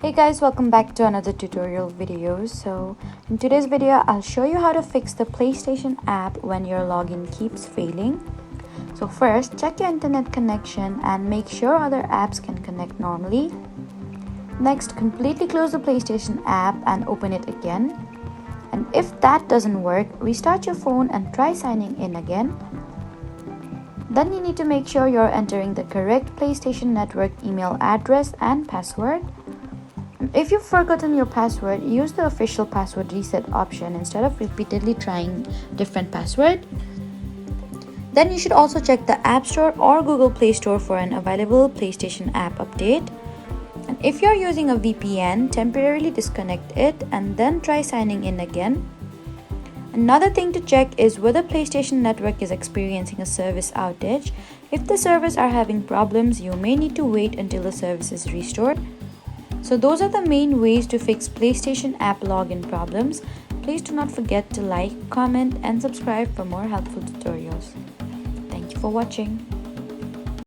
Hey guys, welcome back to another tutorial video. So in today's video I'll show you how to fix the PlayStation app when your login keeps failing. So first, check your internet connection and make sure other apps can connect normally. Next, completely close the PlayStation app and open it again. And if that doesn't work, restart your phone and try signing in again. Then you need to make sure you're entering the correct PlayStation Network email address and password. If you've forgotten your password, use the official password reset option instead of repeatedly trying different password. Then you should also check the App Store or Google Play Store for an available PlayStation app update. And if you're using a VPN, temporarily disconnect it and then try signing in again. Another thing to check is whether PlayStation Network is experiencing a service outage. If the servers are having problems, you may need to wait until the service is restored. So those are the main ways to fix PlayStation app login problems. Please do not forget to like, comment and subscribe for more helpful tutorials. Thank you for watching.